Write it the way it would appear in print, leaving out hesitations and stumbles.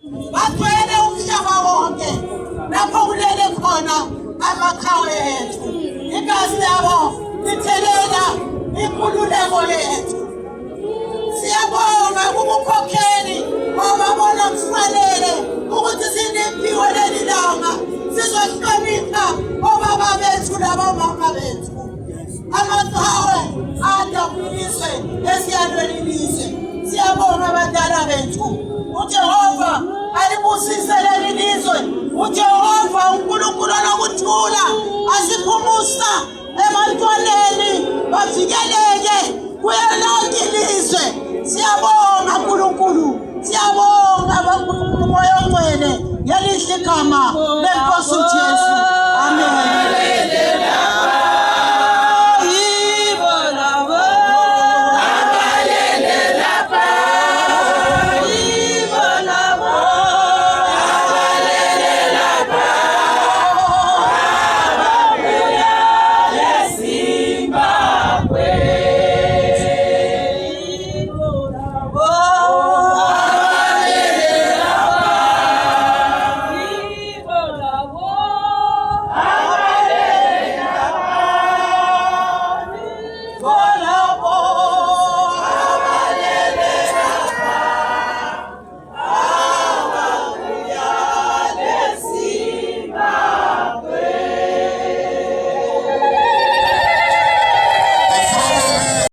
bagcwele umhlaba wonke lapho kulele khona amakhawu ethu. Igazi labo lithelela inkululeko yethu. Siyabonga kubukhokheli obabona kufanele ukuthi siniphiwe leli langa sizohlonipha obaba bethu labomama bethu. Amaqhawe adabulizwe esiyalweni lizwe. Siyabonga abadala bethu. uJehova alibusise leli lizwe. uJehova uNkulunkulu anokuthula asiphumusa ebantwaneni bavikeleke kuyo lonke ilizwe. Siyabonga uNkulunkulu, siyabonga uNkulunkulu moya ongcwele ngelihle igama lenkosi uJesu.